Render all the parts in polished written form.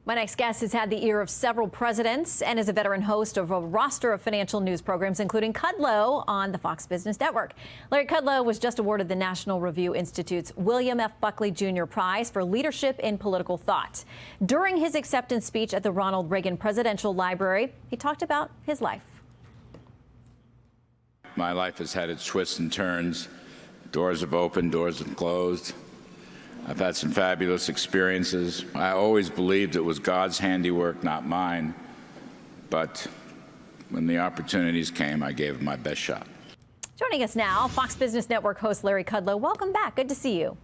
My next guest has had the ear of several presidents and is a veteran host of a roster of financial news programs, including Kudlow on the Fox Business Network. Larry Kudlow was just awarded the National Review Institute's William F. Buckley Jr. Prize for Leadership in Political Thought. During his acceptance speech at the Ronald Reagan Presidential Library, he talked about his life. My life has had its twists and turns. Doors have opened, doors have closed. I've had some fabulous experiences. I always believed it was God's handiwork, not mine. But when the opportunities came, I gave it my best shot. Joining us now, Fox Business Network host Larry Kudlow. Welcome back. Good to see you.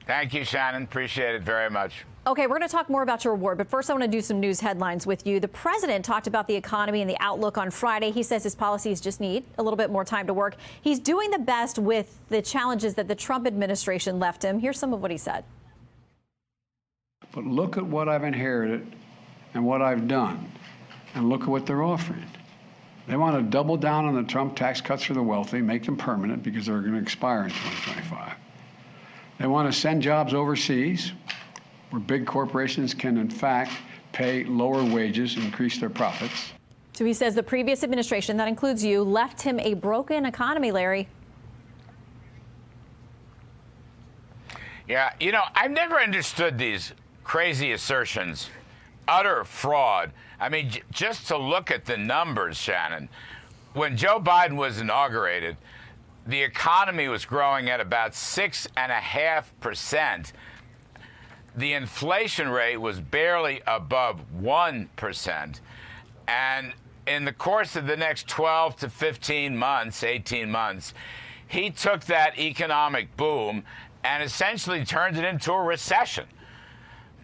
Thank you, Shannon. Appreciate it very much. Okay, we're going to talk more about your award, but first I want to do some news headlines with you. The president talked about the economy and the outlook on Friday. He says his policies just need a little bit more time to work. He's doing the best with the challenges that the Trump administration left him. Here's some of what he said. But look at what I've inherited and what I've done, and look at what they're offering. They want to double down on the Trump tax cuts for the wealthy, make them permanent because they're going to expire in 2025. They want to send jobs overseas, where big corporations can, in fact, pay lower wages and increase their profits. So he says the previous administration, that includes you, left him a broken economy, Larry. Yeah, you know, I've never understood these crazy assertions. Utter fraud. I mean, just to look at the numbers, Shannon, when Joe Biden was inaugurated, the economy was growing at about 6.5%. The inflation rate was barely above 1%. And in the course of the next 12 to 15 months, 18 months, he took that economic boom and essentially turned it into a recession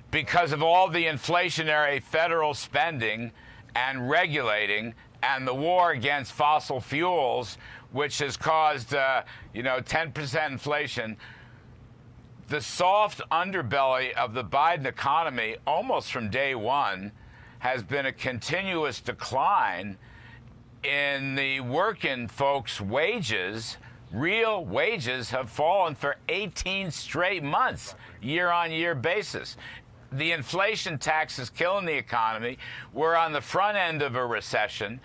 because of all the inflationary federal spending and regulating and the war against fossil fuels, which has caused, 10% inflation. The soft underbelly of the Biden economy, almost from day one, has been a continuous decline in the working folks' wages. Real wages have fallen for 18 straight months, year-on-year basis. The inflation tax is killing the economy. We're on the front end of a recession.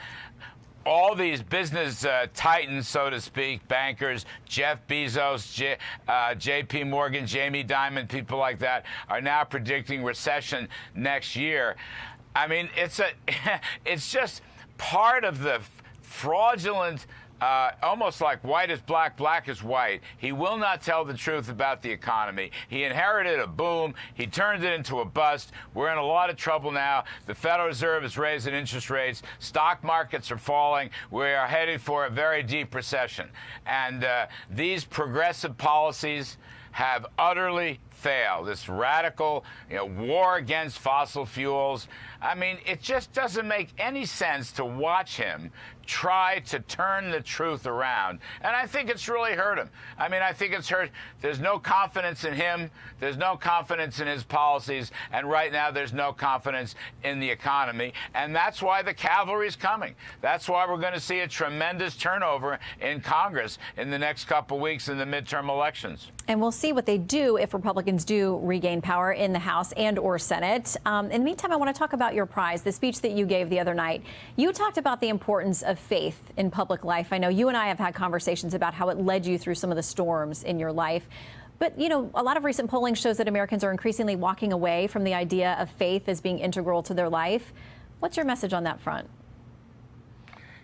All these business titans, so to speak, bankers, Jeff Bezos, J.P. Morgan, Jamie Dimon, people like that, are now predicting recession next year. I mean, it's just part of the fraudulent, almost like white is black, black is white. He will not tell the truth about the economy. He inherited a boom. He turned it into a bust. We're in a lot of trouble now. The Federal Reserve is raising interest rates. Stock markets are falling. We are headed for a very deep recession. And these progressive policies have utterly failed. This radical, war against fossil fuels. I mean, it just doesn't make any sense to watch him try to turn the truth around. And I think it's really hurt him. I mean, I think it's hurt. There's no confidence in him. There's no confidence in his policies. And right now, there's no confidence in the economy. And that's why the cavalry's coming. That's why we're going to see a tremendous turnover in Congress in the next couple weeks in the midterm elections. And we'll see what they do if Republicans do regain power in the House and or Senate. In the meantime, I want to talk about your prize, the speech that you gave the other night. You talked about the importance of faith in public life. I know you and I have had conversations about how it led you through some of the storms in your life. But, a lot of recent polling shows that Americans are increasingly walking away from the idea of faith as being integral to their life. What's your message on that front?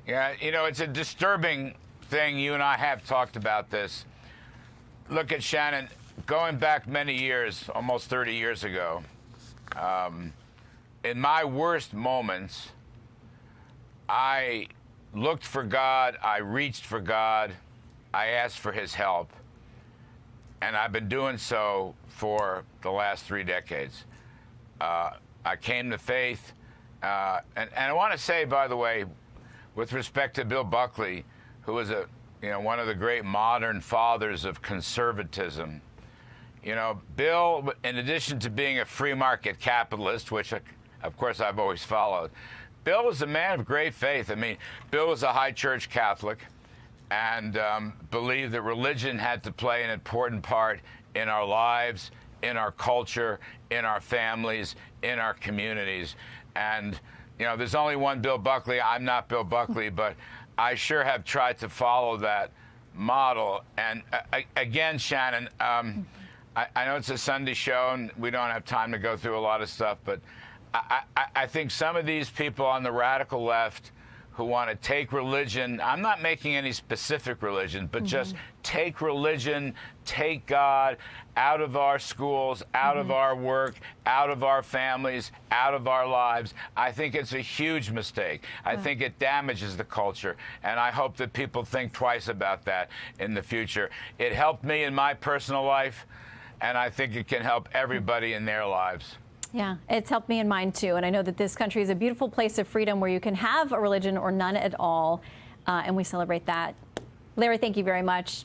Yeah, it's a disturbing thing. You and I have talked about this. Look at Shannon, going back many years, almost 30 years ago, in my worst moments, I looked for God, I reached for God, I asked for his help, and I've been doing so for the last 3 decades. I came to faith, and I want to say, by the way, with respect to Bill Buckley, who was one of the great modern fathers of conservatism. Bill, in addition to being a free market capitalist, which of course I've always followed, Bill was a man of great faith. I mean, Bill was a high church Catholic and believed that religion had to play an important part in our lives in our culture, in our families, in our communities. And, you know, there's only one Bill Buckley. I'm not Bill Buckley, but I sure have tried to follow that model. And again, Shannon, I know it's a Sunday show and we don't have time to go through a lot of stuff, but I think some of these people on the radical left who want to take religion, I'm not making any specific religion, but just take religion, take God out of our schools, out of our work, out of our families, out of our lives. I think it's a huge mistake. I think it damages the culture, and I hope that people think twice about that in the future. It helped me in my personal life, and I think it can help everybody in their lives. Yeah, it's helped me in mine too. And I know that this country is a beautiful place of freedom where you can have a religion or none at all. And we celebrate that. Larry, thank you very much.